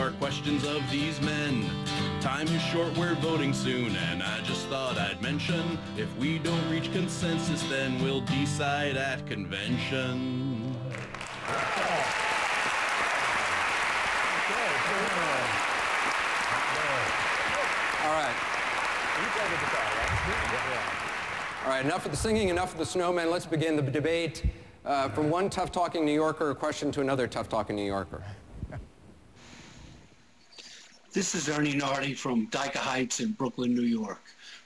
our questions of these men. Time is short, we're voting soon, and I just thought I'd mention, if we don't reach consensus, then we'll decide at convention. All right. All right, enough of the singing, enough of the snowmen. Let's begin the debate. From one tough-talking New Yorker, a question to another tough-talking New Yorker. This is Ernie Nardi from Dyker Heights in Brooklyn, New York,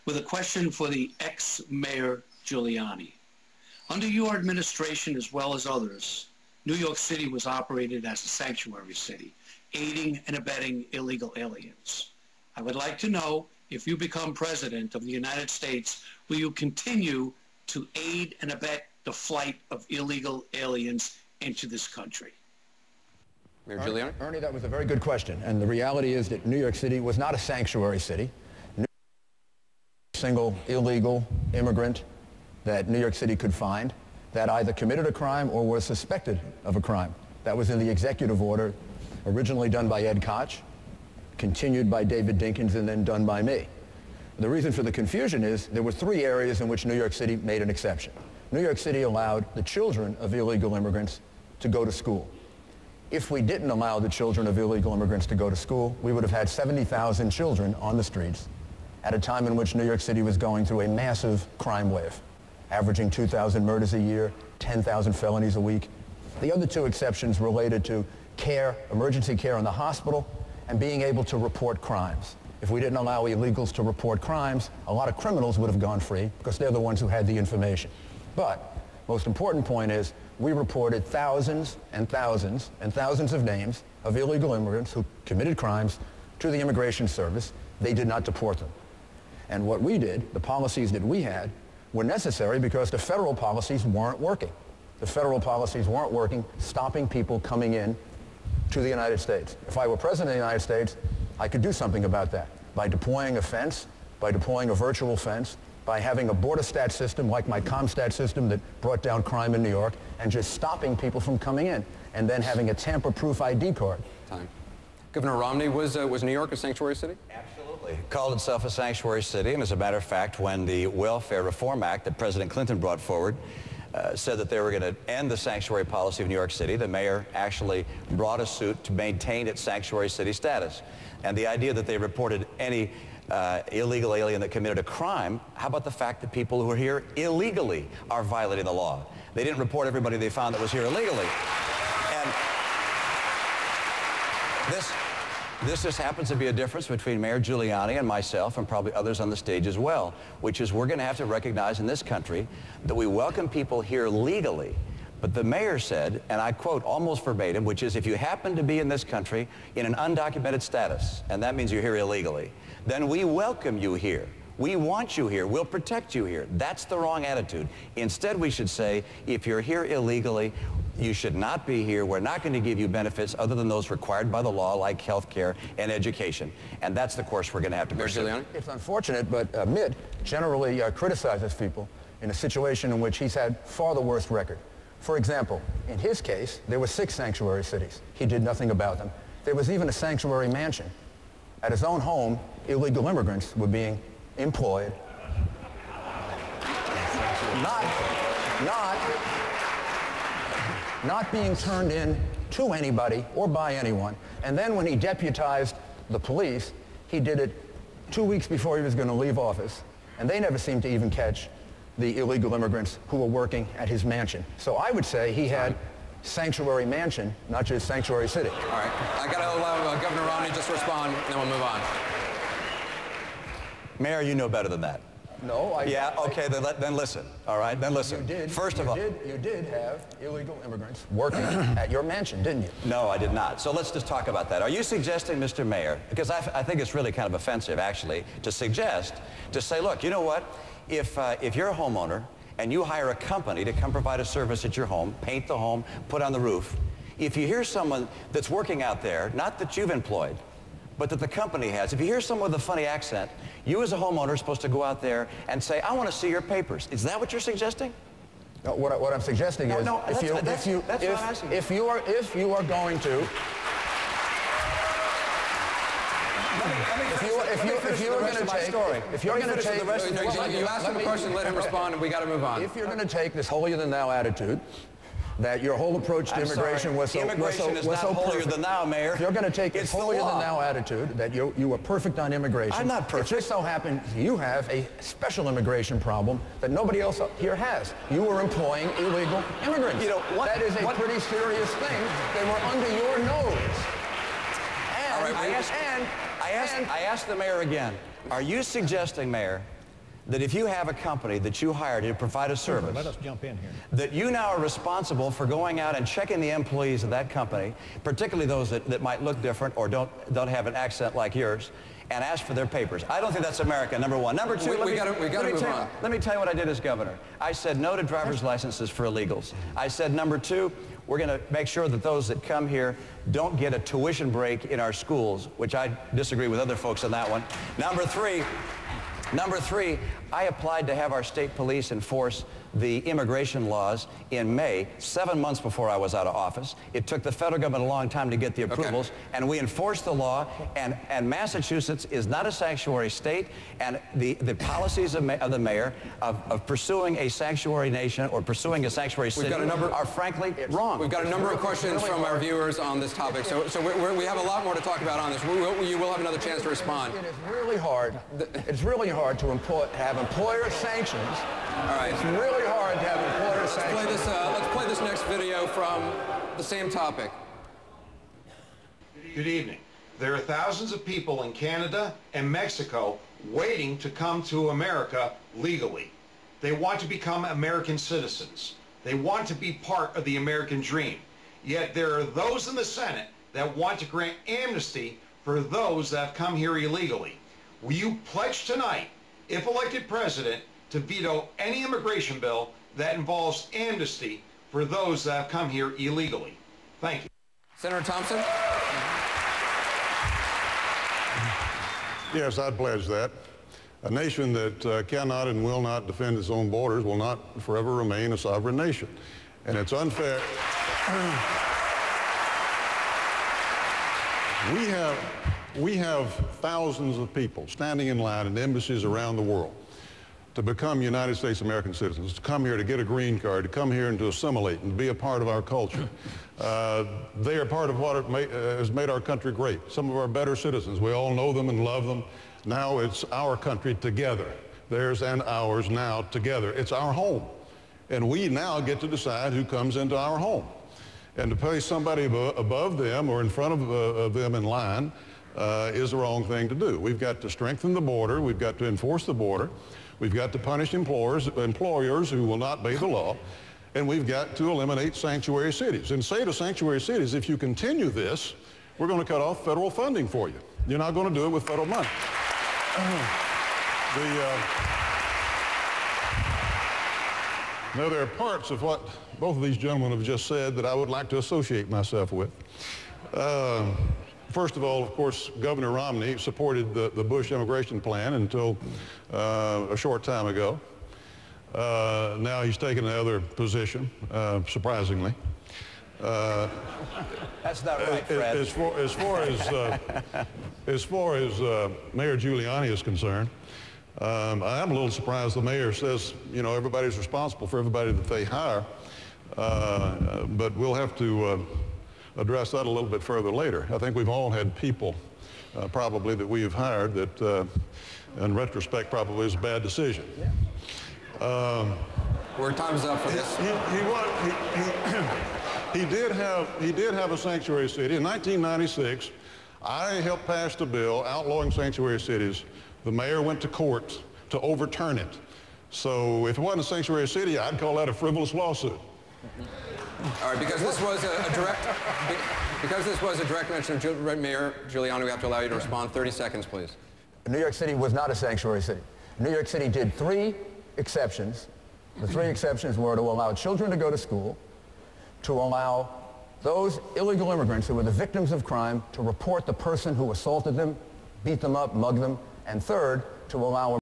with a question for the ex-mayor Giuliani. Under your administration, as well as others, New York City was operated as a sanctuary city, aiding and abetting illegal aliens. I would like to know, if you become president of the United States, will you continue to aid and abet the flight of illegal aliens into this country? Mayor Giuliani? Ernie, that was a very good question. And the reality is that New York City was not a sanctuary city. Single illegal immigrant that New York City could find that either committed a crime or was suspected of a crime. That was in the executive order, originally done by Ed Koch, continued by David Dinkins, and then done by me. The reason for the confusion is there were 3 areas in which New York City made an exception. New York City allowed the children of illegal immigrants to go to school. If we didn't allow the children of illegal immigrants to go to school, we would have had 70,000 children on the streets at a time in which New York City was going through a massive crime wave, averaging 2,000 murders a year, 10,000 felonies a week. The other 2 exceptions related to care, emergency care in the hospital, and being able to report crimes. If we didn't allow illegals to report crimes, a lot of criminals would have gone free because they're the ones who had the information. But most important point is we reported thousands and thousands and thousands of names of illegal immigrants who committed crimes to the Immigration Service. They did not deport them. And what we did, the policies that we had, were necessary because the federal policies weren't working. The federal policies weren't working, stopping people coming in to the United States. If I were president of the United States, I could do something about that by deploying a fence, by deploying a virtual fence, by having a border stat system like my ComStat system that brought down crime in New York, and just stopping people from coming in, and then having a tamper-proof ID card. Time. Governor Romney, was New York a sanctuary city? Absolutely. Called itself a sanctuary city, and as a matter of fact, when the Welfare Reform Act that President Clinton brought forward said that they were going to end the sanctuary policy of New York City, the mayor actually brought a suit to maintain its sanctuary city status. And the idea that they reported any illegal alien that committed a crime, how about the fact that people who are here illegally are violating the law? They didn't report everybody they found that was here illegally. And this just happens to be a difference between Mayor Giuliani and myself and probably others on the stage as well, which is we're going to have to recognize in this country that we welcome people here legally. But the mayor said, and I quote almost verbatim, which is if you happen to be in this country in an undocumented status, and that means you're here illegally, then we welcome you here. We want you here. We'll protect you here. That's the wrong attitude. Instead, we should say, if you're here illegally, you should not be here. We're not going to give you benefits other than those required by the law, like health care and education. And that's the course we're going to have to pursue. It's unfortunate, but Mitt generally criticizes people in a situation in which he's had far the worst record. For example, in his case, there were 6 sanctuary cities. He did nothing about them. There was even a sanctuary mansion. At his own home, illegal immigrants were being employed, not being turned in to anybody or by anyone. And then when he deputized the police, he did it 2 weeks before he was going to leave office, and they never seemed to even catch the illegal immigrants who were working at his mansion. So I would say he had sanctuary mansion, not just sanctuary city. All right. I got to allow Governor Romney just respond, and then we'll move on. Mayor, you know better than that. No, Yeah, okay, then listen. All right, then listen. You did. First of all, you did have illegal immigrants working at your mansion, didn't you? No, I did not. So let's just talk about that. Are you suggesting, Mr. Mayor, because I think it's really kind of offensive, actually, to say, look, you know what? If you're a homeowner and you hire a company to come provide a service at your home, paint the home, put on the roof, if you hear someone that's working out there, not that you've employed, but that the company has, if you hear someone with a funny accent, you as a homeowner are supposed to go out there and say, I want to see your papers. Is that what you're suggesting? No, what I'm suggesting is, if you are going to, If you're going to take you asked him a question, let him respond, and we got to move on. If you're going to take this holier-than-thou attitude, that your whole approach to immigration was so holier than thou, Mayor. If you're going to take this holier-than-thou attitude, that you were perfect on immigration. I'm not perfect. It just so happens you have a special immigration problem that nobody else here has. You were employing illegal immigrants. You know, that is a pretty serious thing. They were under your nose. And I asked the mayor again, are you suggesting, Mayor, that if you have a company that you hired to provide a service, let us jump in here, that you now are responsible for going out and checking the employees of that company, particularly those that might look different or don't have an accent like yours, and ask for their papers? I don't think that's America, number one. Number two, let me tell you what I did as governor. I said no to driver's licenses for illegals. I said, number two, we're going to make sure that those that come here don't get a tuition break in our schools, which I disagree with other folks on that one. Number three, I applied to have our state police enforce the immigration laws in May, 7 months before I was out of office. It took the federal government a long time to get the approvals, and we enforced the law, and Massachusetts is not a sanctuary state, and the policies of the mayor of pursuing a sanctuary nation or pursuing a sanctuary city are frankly wrong. We've got a number of questions from our viewers on this topic, so we have a lot more to talk about on this. You will have another chance to respond. It is really hard. It's really hard to have employer sanctions. All right. It's really hard to have employer sanctions. Let's play this next video from the same topic. Good evening. There are thousands of people in Canada and Mexico waiting to come to America legally. They want to become American citizens. They want to be part of the American dream. Yet there are those in the Senate that want to grant amnesty for those that have come here illegally. Will you pledge tonight, if elected president, to veto any immigration bill that involves amnesty for those that have come here illegally? Thank you. Senator Thompson? Yes, I'd pledge that. A nation that cannot and will not defend its own borders will not forever remain a sovereign nation. And it's unfair. We have thousands of people standing in line in embassies around the world to become United States American citizens, to come here to get a green card, to come here and to assimilate and be a part of our culture. They are part of what has made our country great. Some of our better citizens, we all know them and love them. Now it's our country together. Theirs and ours now together. It's our home. And we now get to decide who comes into our home. And to place somebody above them or in front of them in line is the wrong thing to do. We've got to strengthen the border. We've got to enforce the border. We've got to punish employers who will not obey the law. And we've got to eliminate sanctuary cities. And say to sanctuary cities, if you continue this, we're going to cut off federal funding for you. You're not going to do it with federal money. Now, there are parts of what both of these gentlemen have just said that I would like to associate myself with. First of all, of course, Governor Romney supported the Bush immigration plan until a short time ago. Now he's taken another position, surprisingly. That's not right, Fred. As far as Mayor Giuliani is concerned, I am a little surprised the mayor says, you know, everybody's responsible for everybody that they hire, but we'll have to address that a little bit further later. I think we've all had people probably that we have hired that, in retrospect, probably is a bad decision. Our time's up for this. He did have a sanctuary city. In 1996, I helped pass the bill outlawing sanctuary cities. The mayor went to court to overturn it. So if it wasn't a sanctuary city, I'd call that a frivolous lawsuit. All right, because this was a direct mention of Mayor Giuliani, we have to allow you to respond. 30 seconds, please. New York City was not a sanctuary city. New York City did 3 exceptions. The 3 exceptions were to allow children to go to school, to allow those illegal immigrants who were the victims of crime to report the person who assaulted them, beat them up, mugged them, and third, to allow